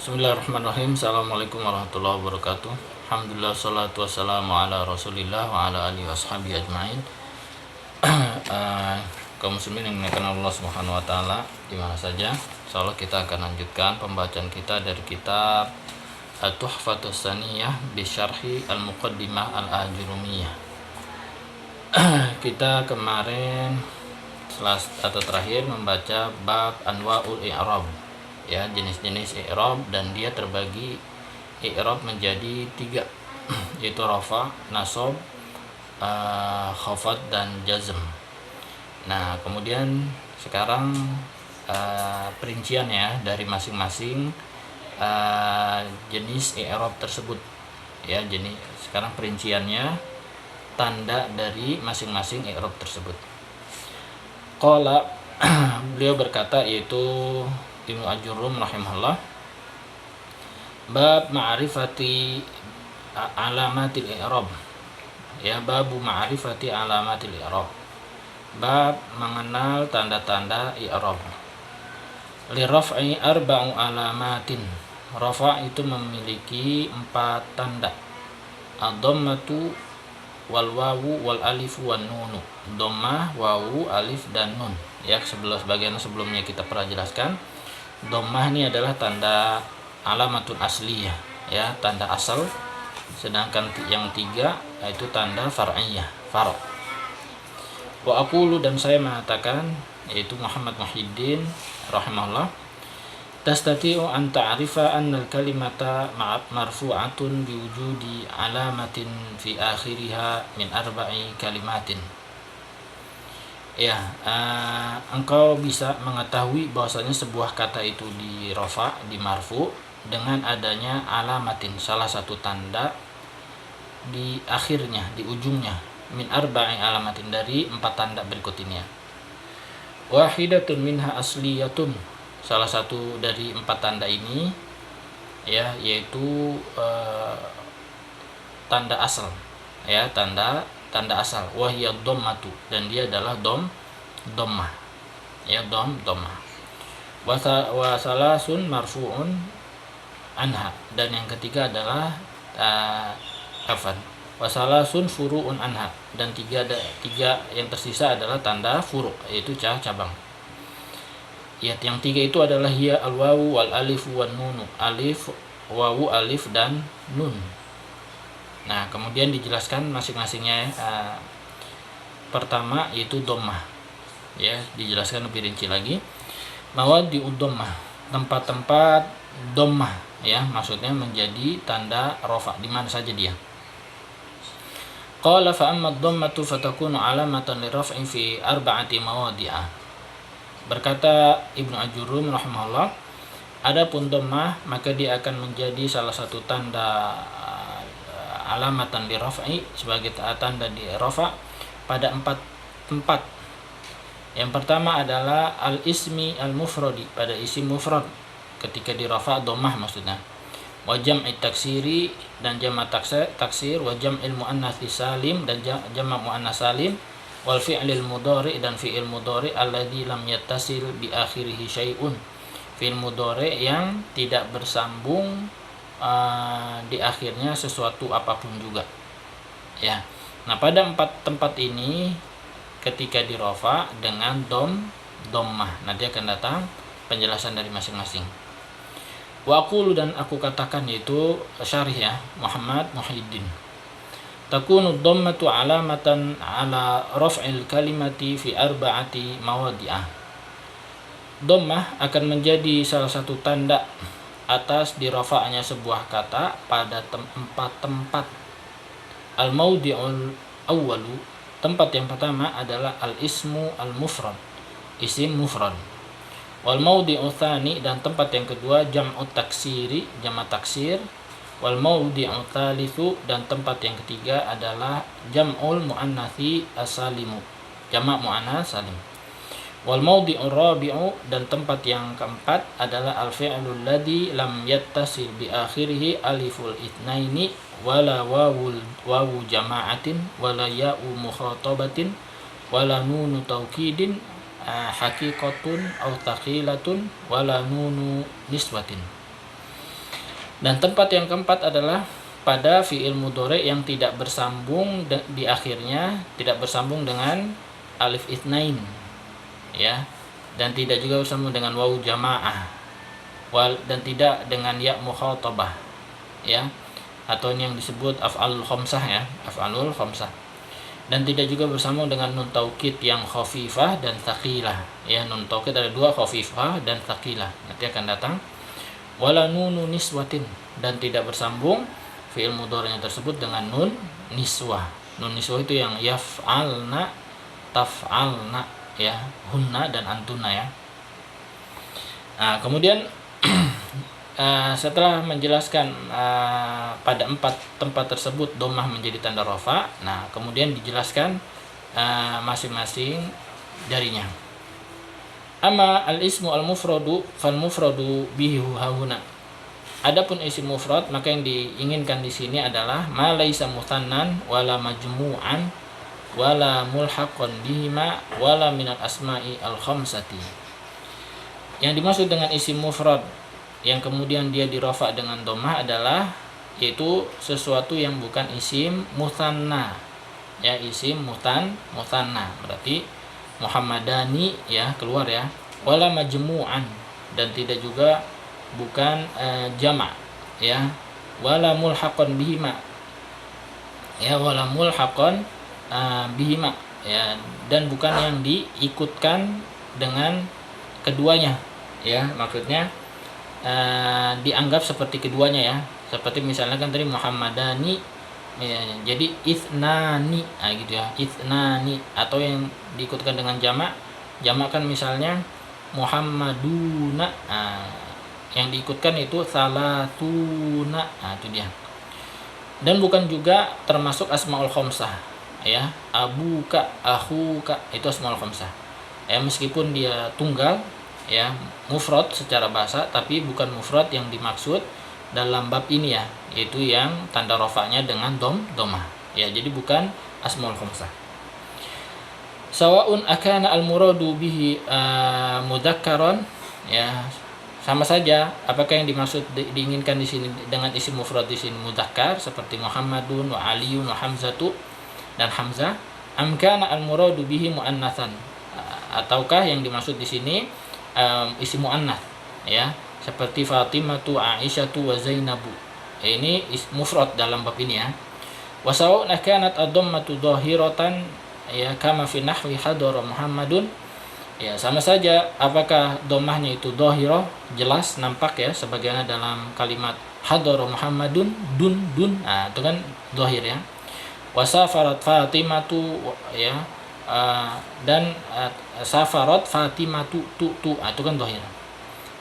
Bismillahirrahmanirrahim. Assalamualaikum warahmatullahi wabarakatuh. Alhamdulillah, salatu wassalamu ala rasulillah wa ala alihi washabihi ajma'in. Kaum muslimin yang dimuliakan Allah subhanahu wa ta'ala dimana saja, insyaallah kita akan lanjutkan pembacaan kita dari kitab At-Tuhfatus Saniyah Bisyarhi Al-Muqaddimah Al-Ajurumiyah. Kita kemarin atau terakhir membaca bab Anwa'ul I'rab, ya, jenis-jenis i'rab, dan dia terbagi i'rab menjadi 3 yaitu rafa, nasab, khafad, dan jazm. Nah, kemudian sekarang perincian ya dari masing-masing jenis i'rab tersebut, ya. Jadi sekarang perinciannya, tanda dari masing-masing i'rab tersebut. Qala beliau berkata, yaitu Ibnu Ajurum rahimahullah, bab ma'rifati alamatil i'rab, ya, babu ma'rifati alamatil i'rab, bab mengenal tanda-tanda i'rab. Li raf'i arba'u alamatin, rafa itu memiliki 4 tanda, ad-dhammatu wal wawu wal alifu wan nunu, dhammah, wawu, alif, dan nun, ya. Sebagian sebelumnya kita pernah jelaskan. Dhammah ini adalah tanda alamatul asliyah, ya, tanda asal. Sedangkan yang 3 yaitu tanda far'iyah, far'. Wa aqulu, dan saya mengatakan, yaitu Muhammad Muhyiddin rahimahullah, tastati'u an ta'rifa anna al-kalimata marfu'atun biwujudi alamatin fi akhiriha min arba'i kalimatin. Ya, engkau bisa mengetahui bahwasanya sebuah kata itu di rafa, di marfu, dengan adanya alamatin, salah satu tanda di akhirnya, di ujungnya, min arba'i alamatin, dari 4 tanda berikut ini. Wahidatun minha asliyatun, salah satu dari 4 tanda ini, ya, yaitu tanda asal, ya, tanda asal. Wahiyad dhammatu, dan dia adalah dhammah, ya, dhammah. Wa salasun marfu'un anha, dan yang ketiga adalah wa salasun furu'un anha, dan tiga yang tersisa adalah tanda furu', yaitu cabang. Ya, yang 3 itu adalah hiya al-wawu wal alif wan nunu, alif, wawu, alif, dan nun. Nah, kemudian dijelaskan masing-masingnya. Pertama yaitu dhammah, ya, dijelaskan lebih rinci lagi. Mawadi'ud dhammah, tempat-tempat dhammah, ya, maksudnya menjadi tanda rafa, di mana saja dia. Qala fa amma ad-dhammatu fatakunu alamatan liraf'i fi 4 mawadi'a. Berkata Ibnu Ajurum rahimahullah, adapun dhammah maka dia akan menjadi salah satu tanda alamatan di raf'i, sebagai tanda di rafa, pada 4 tempat. Yang pertama adalah al-ismi al-mufradi, pada isim mufrad ketika di rafa dhammah maksudnya. Wa jam'i taksiri, dan jamak taksir. Wa jam'il muannats salim, dan jamak muannats salim. Wal fi'lil mudhari, dan fi'il mudhari alladzi lam yattasil bi akhirih syai'un, fi'il mudhari yang tidak bersambung di akhirnya sesuatu apapun juga, ya. Nah, pada 4 tempat ini ketika di rafa dengan dhammah, nanti akan datang penjelasan dari masing-masing. Wa aqulu, dan aku katakan, yaitu syarih, ya, Muhammad Muhyiddin, takunu dhammatu alamatan ala raf'il kalimati fi 4 mawadi'ah. Dhammah akan menjadi salah satu tanda atas dirafa'nya sebuah kata pada 4 tempat. Al-mawdi'ul awwalu, tempat yang pertama adalah al-ismu al-mufrad, isim mufrad. Wal mawdi'u tsani, dan tempat yang kedua jam'ut taksiri, jamak taksir. Wal mawdi'u tsalitsu, dan tempat yang ketiga adalah jam'ul muannatsi as-salimu, jamak muannats salim. Wal mawdi'ur rabi'u, dan tempat yang keempat adalah al-fi'lul ladzi lam yattasil bi akhirih aliful itsnaini wala wawu jama'atin wala ya'u mukhatabatin wala nunu taukidin haqiqatun aw thaqilatun wala nunu niswatin. Dan tempat yang keempat adalah pada fi'il mudhari yang tidak bersambung di akhirnya, tidak bersambung dengan alif itsnain, ya, dan tidak juga bersambung dengan wawu jamaah, dan tidak dengan ya mukhatabah, ya, atau yang disebut af'alul khamsah, ya, af'alul khamsah, dan tidak juga bersambung dengan nun taukid yang khafifah dan tsaqilah, ya. Nun taukid ada dua, khafifah dan tsaqilah, nanti akan datang. Wala nunu niswatin, dan tidak bersambung fi'il mudhari'nya tersebut dengan nun niswah. Nun niswah itu yang yaf'alna, taf'alna, ya, hunna dan antuna, ya. Nah, kemudian setelah menjelaskan pada 4 tempat tersebut dhammah menjadi tanda rafa, nah kemudian dijelaskan masing-masing darinya. Amma al-ismu al-mufradu fal mufradu bihi hauna. Adapun isim mufrad, maka yang diinginkan di sini adalah ma laisa muthannan wala majmu'an wala mulhaqan bihima wala minal asma'i al-khamsati. Yang dimaksud dengan isim mufrad yang kemudian dia dirafa dengan dhammah adalah yaitu sesuatu yang bukan isim muthanna, ya, isim muthanna berarti Muhammadani, ya, keluar, ya, wala majmu'an, dan tidak juga bukan jama', ya, wala mulhaqan bihima, ya, wala mulhaqan bihima, ya, dan bukan yang diikutkan dengan keduanya, ya, maksudnya dianggap seperti keduanya, ya, seperti misalnya kan tadi Muhammadani, ya, jadi ithnani, gitu, ya, ithnani, atau yang diikutkan dengan jamak kan misalnya Muhammaduna, yang diikutkan itu salatuna, itu dia. Dan bukan juga termasuk asmaul khamsah, ya, abuka, akhuka, itu asmaul khamsah, ya, meskipun dia tunggal, ya, mufrad secara bahasa, tapi bukan mufrad yang dimaksud dalam bab ini, ya, yaitu yang tanda rafa'nya dengan dhammah, ya, jadi bukan asmaul khamsah. Sawa'un akana al-muradu bihi mudzakkararan, ya, sama saja apakah yang dimaksud diinginkan di sini dengan isim mufrad di sini mudzakkar seperti Muhammadun wa Aliyun wa Hamzatu dan Hamzah, am kana al-muradu bihi muannatsan, ataukah yang dimaksud di sini isim muannats, ya, seperti Fatimatu, Aisyatu wa Zainabu, ini mufrad dalam bab ini, ya. Wa sawa'un kanat ad-dhammatu dhahiratan, ya, kama fi nahwi hadara Muhammadun, ya, sama saja apakah dhammahnya itu dhahirah, jelas, nampak, ya, sebagaimana dalam kalimat hadara Muhammadun, dun, itu kan dhahir, ya. Wa safarat Fatimatu, ya, dan safarat Fatimatu, itu kan dhahir.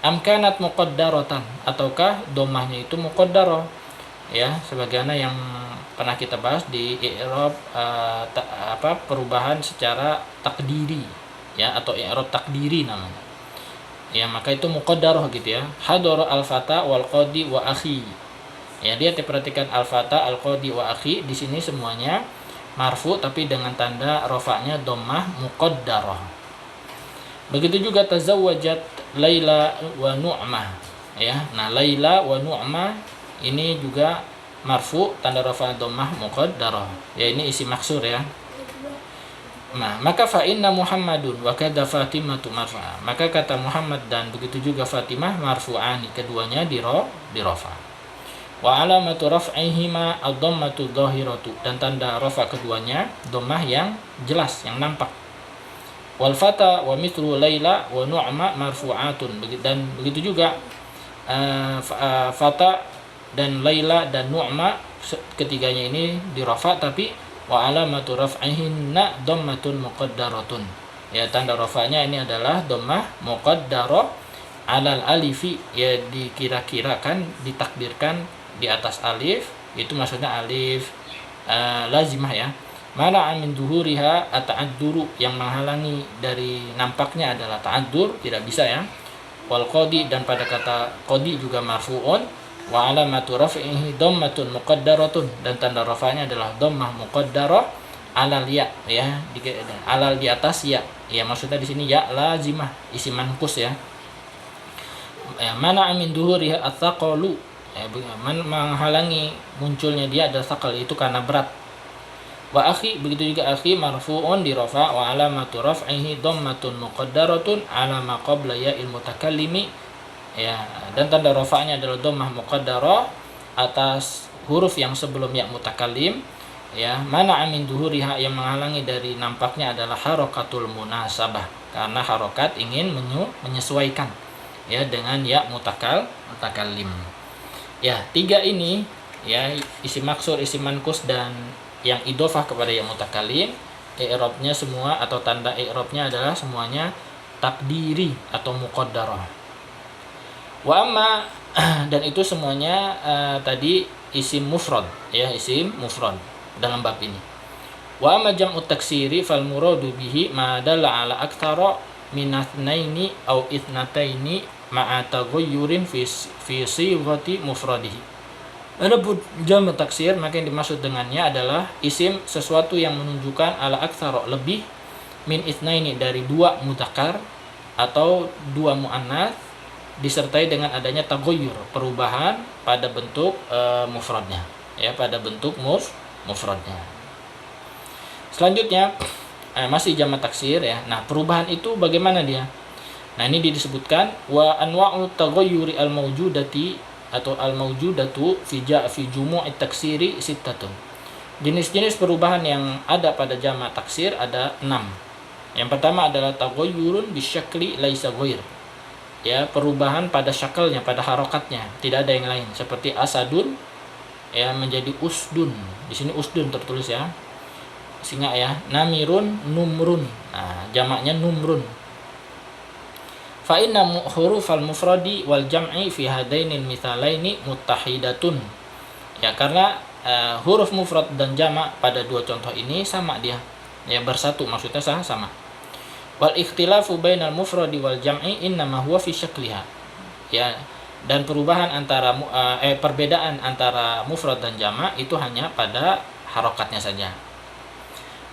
Amkanat muqaddaratan, ataukah dhammahnya itu muqaddarah, ya, sebagaimana yang pernah kita bahas di i'rab perubahan secara takdiri, ya, atau i'rab takdiri namanya, ya, maka itu muqaddarah, gitu, ya. Hadara al-fata wal qadi wa akhi, ya, dia diperhatikan al-fata, al-qadi wa akhi, di sini semuanya marfu tapi dengan tanda rafa'nya dhammah muqaddarah. Begitu juga tazawwajat Laila wa Nu'mah, ya. Nah, Laila wa Nu'mah ini juga marfu tanda rafa dhammah muqaddarah, ya, ini isi maksur, ya. Nah, maka fa inna Muhammadun wa kadza Fatimatu marfu'ah, maka kata Muhammad dan begitu juga Fatimah marfu'ani, keduanya dirafa. Wa alamatu raf'ihima ad-dhammatu dhahiratu, dan tanda rafa keduanya dhammah yang jelas, yang nampak. Wal fata wa mithlu Laila wa Nu'ma marfu'atun, dan begitu juga fata dan Laila dan Nu'ma, ketiganya ini dirafa, tapi wa alamatu raf'ihinna dhammatun muqaddaratun, ya, tanda rafa'nya ini adalah dhammah muqaddarah alal alifi, ya, dikira-kirakan, ditakdirkan di atas alif, itu maksudnya alif lazimah, ya. Mana amin zuhuriha at-ta'adduru, yang menghalangi dari nampaknya adalah ta'addur, tidak bisa, ya. Wal qadi, dan pada kata qadi juga marfu'un, wa alamatu raf'ihi dhammatun muqaddaratun, dan tanda rafa'nya adalah dhammah muqaddarah alal ya, ya, alal di atas ya, ya, maksudnya di sini ya lazimah, isim manqus, ya. Mana amin zuhuriha at-thaqalu, menghalangi munculnya dia adalah thaqal, itu karena berat. Wa akhi, begitu juga akhi marfu'un di rafa' wa alamatu raf'ihi dhammatun muqaddaratun ala ma qabla ya'il mutakallimi, ya, dan tanda rafa'nya adalah dhammah muqaddarah atas huruf yang sebelum ya mutakallim, ya. Mana amin duhuriha, yang menghalangi dari nampaknya adalah harakatul munasabah, karena harokat ingin menyesuaikan, ya, dengan ya mutakallim. Ya, tiga ini, ya, isim maksur, isim mankus, dan yang idhofah kepada yang mutakallim, i'rabnya semua atau tanda i'rabnya adalah semuanya takdiri atau muqaddarah. Wa amma dan itu semuanya tadi isim mufrad, ya, isim mufrad dalam bab ini. Wa amma jam'u taksiri fal muradu bihi ma dalla ala aktsara min itsnaini aw itsnataini ma'a taghayyurin fi sighati mufradihi. Adapun jamak taksir, maka yang dimaksud dengannya adalah isim sesuatu yang menunjukkan ala aktsara lebih, min itsnaini dari dua mudzakkar atau dua muannats, disertai dengan adanya taghayyur, perubahan pada bentuk mufradnya, ya, pada bentuk mufradnya. Selanjutnya masih jamak taksir, ya. Nah, perubahan itu bagaimana dia? Nah, ini disebutkan wa anwa'u taghayyuri al-mawjudati atau al-mawjudatu fi jumu'it taksiri sittatun. Jenis-jenis perubahan yang ada pada jamak taksir ada 6. Yang pertama adalah taghayyurun bisyakli laisa ghair. Ya, perubahan pada syakalnya, pada harokatnya, tidak ada yang lain. Seperti asadun, ya, menjadi usdun. Di sini usdun tertulis, ya, singa, ya. Namirun, numrun. Nah, jamaknya numrun. Fa inna hurufal mufradi wal jam'i fi hadainil mithalaini muttahidatun. Ya, karena huruf mufrad dan jamak pada dua contoh ini sama dia. Ya, bersatu, maksudnya sama. Wal ikhtilafu bainal mufradi wal jam'i innama huwa fi syakliha. Ya, dan perubahan antara perbedaan antara mufrad dan jamak itu hanya pada harokatnya saja.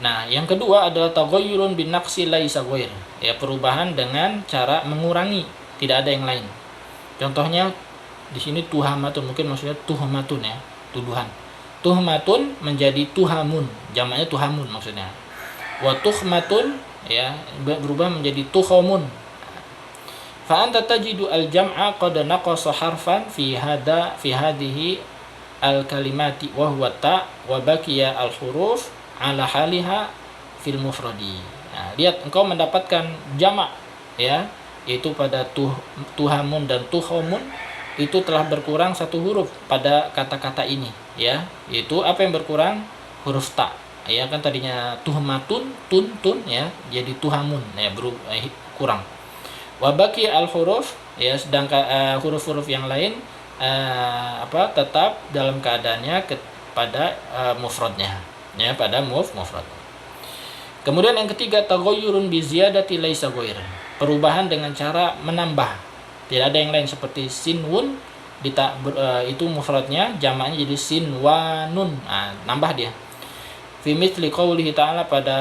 Nah, yang kedua adalah taghayyurun bin naqsi laisa ghair. Ya, perubahan dengan cara mengurangi, tidak ada yang lain. Contohnya di sini tuhamatun, mungkin maksudnya tuhmatun, ya, tuduhan. Tuhmatun menjadi tuhamun, jamaknya tuhamun maksudnya. Wa tuhmatun, ya, berubah menjadi tuhomun. Fa anta tajidu al-jam'a qad naqasa harfan fi hadhihi al-kalimati wa huwa ta wa baqiya al-huruf ala haliha fil mufradi. Nah, lihat, engkau mendapatkan jamak, ya, yaitu pada tuhamun dan tuhomun, itu telah berkurang satu huruf pada kata-kata ini, ya, yaitu apa yang berkurang? Huruf ta, ya, kan tadinya tuhmatun, tun, ya, jadi tuhamun, ya, kurang. Wa baqi al huruf, ya, sedangkan huruf-huruf yang lain tetap dalam keadaannya pada mufradnya, ya, pada mufrad. Kemudian yang ketiga, taghayyurun bi ziyadati laisa ghair. Perubahan dengan cara menambah. Tidak ada yang lain, seperti sinwun itu mufradnya, jamaknya jadi sinwanun. Nah, nambah dia. Fi mithli qoulihi ta'ala, pada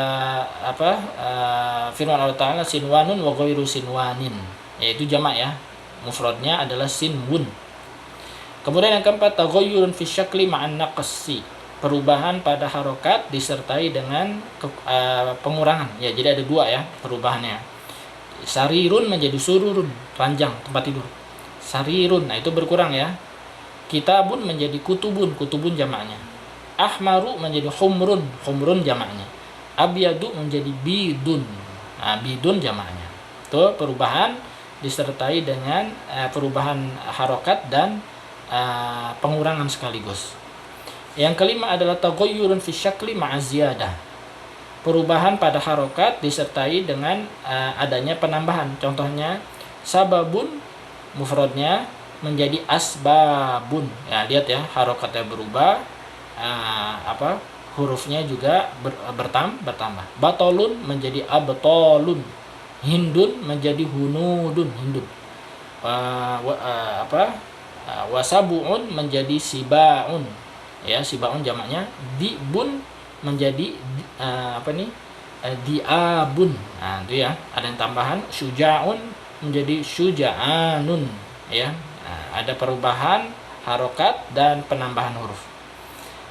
firman Allah Ta'ala, sinwanun wa ghairu sinwanin. Yaitu jamak, ya. Mufradnya adalah sinwun. Kemudian yang keempat, taghayyurun fi syakli ma'an naqsi. Perubahan pada harokat disertai dengan pengurangan. Ya, jadi ada dua, ya, perubahannya. Sarirun menjadi sururun, ranjang, tempat tidur. Sarirun, nah itu berkurang, ya. Kitabun menjadi kutubun jamaknya. Ahmaru menjadi humrun jamaknya. Abyadu menjadi bidun. Nah, bidun jamaknya. Itu perubahan disertai dengan perubahan harokat dan pengurangan sekaligus. Yang kelima adalah taghayyurun fi syakli ma'a ziyadah. Perubahan pada harokat disertai dengan adanya penambahan. Contohnya sababun, mufradnya menjadi asbabun. Ya, lihat, ya, harokatnya berubah, hurufnya juga bertambah. Batolun menjadi abtolun. Hindun menjadi hunudun, hindun. Wasabuun menjadi sibaun. Ya, sibaun jamaknya. Dibun menjadi diabun. Nah, itu, ya, ada yang tambahan. Syuja'un menjadi syuja'anun, ya. Nah, ada perubahan harokat, dan penambahan huruf.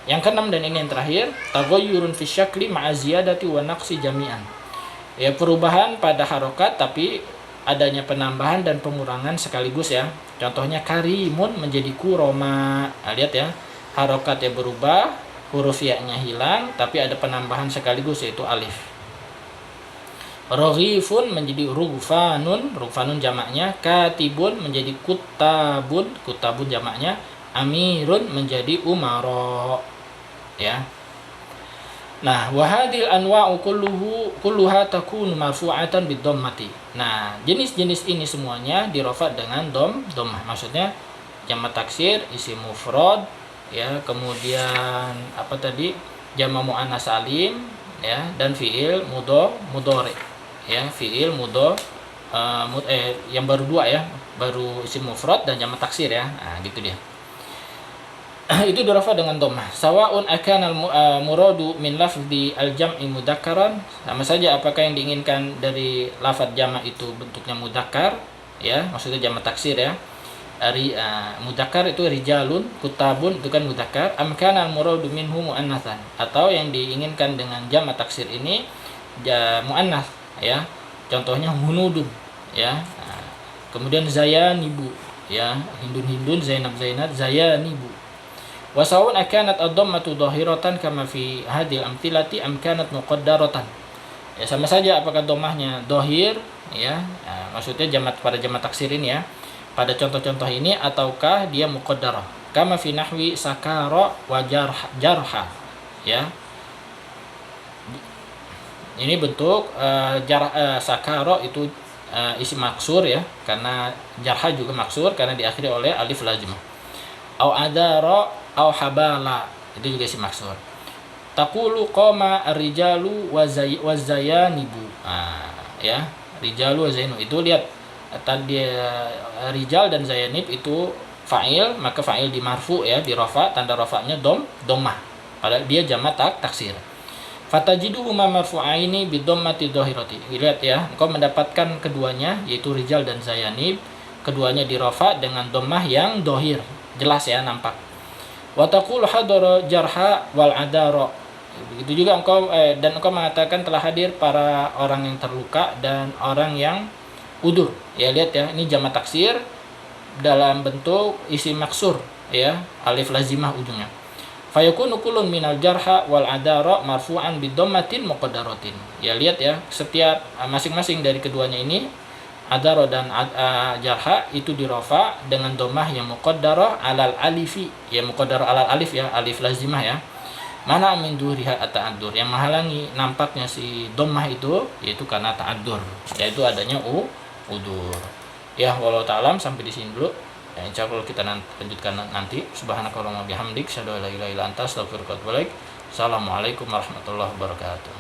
Yang keenam dan ini yang terakhir, taghayyurun fi syakli ma'a ziyadati wa naqsi jami'an. Ya, perubahan pada harokat tapi adanya penambahan dan pengurangan sekaligus ya. Contohnya karimun menjadi kuroma. Nah, lihat ya, harokatnya berubah, huruf ya-nya hilang, tapi ada penambahan sekaligus yaitu alif. Roghifun menjadi rugfanun, rugfanun jamaknya. Katibun menjadi kutabun, kutabun jamaknya. Amirun menjadi umaro. Ya. Nah, wahadil anwa'u kulluha takunu marfu'atan bid-dhammati. Nah, jenis-jenis ini semuanya dirofat dengan dhammah. Maksudnya jamak taksir, isim mufrad, ya, kemudian apa tadi? Jamak muannas salim, ya, dan fiil mudhari. Ya, fiil yang baru dua ya, baru isim mufrad dan jamak taksir ya. Nah, gitu dia. Itu dirafa dengan dhammah. Sawaun akan muradu min lafzi al-jam'i mudzakkaran, sama saja apakah yang diinginkan dari lafaz jamak itu bentuknya mudzakkar ya, maksudnya jamak taksir ya. Mudzakkar itu rijalun, kutabun itu kan mudzakkar, am kana al-muradu minhu muannatsan, atau yang diinginkan dengan jamak taksir ini muannats ya. Contohnya hunudun ya. Nah, kemudian zayanibu ya, hindun zainab zayanibu. Wasawun akanat ad-dhammatu dhahiratan kama fi hadhil amthilati am kanat muqaddaratan. Ya, sama saja apakah dhammahnya dhahir ya, maksudnya pada jamak taksir ini ya, pada contoh-contoh ini, ataukah dia muqaddarah kama fi nahwi sakara wa jarha ya. Ini bentuk sakara itu isim maksur ya, karena jarha juga maksur karena diakhiri oleh alif lazimah. Au adara au habala itu juga isim maksur. Taqulu qama ar-rijalu wa zayanibu. Ya, rijalu wa zayanibu itu lihat tadi rijal dan zayanib itu fa'il, maka fa'il di marfu ya, di rafa, tanda rafa'nya dhammah. Padahal dia jamak taksir. Fatajiduhuma marfu'aini bidhammati dhahirati. Lihat ya, engkau mendapatkan keduanya yaitu rijal dan zayanib, keduanya di rafa dengan dhammah yang dhahir, jelas ya, nampak. Wa taqul hadara jarha wal adara. Begitu juga engkau dan engkau mengatakan telah hadir para orang yang terluka dan orang yang udur. Ya, lihat ya, ini jamak taksir dalam bentuk isim maksur ya, alif lazimah ujungnya. Fayakunu kullun minal jarha wal adara marfu'an bidhammatin muqaddaratin. Ya, lihat ya, setiap masing-masing dari keduanya ini, adara dan jarha, itu dirafa dengan dhammah yang muqaddarah alal alifi, ya muqaddarah alal alif ya, alif lazimah ya. Mana min duriha at-ta'addur, yang menghalangi nampaknya si dhammah itu yaitu karena ta'addur, yaitu adanya udur. Ya, wallahu ta'ala, sampai di sini dulu. Ya, insyaallah kita lanjutkan nanti. Subhanakallahumma bihamdik, asyhadu an la ilaha illa anta, astaghfiruka wa atubu ilaik. Assalamualaikum warahmatullahi wabarakatuh.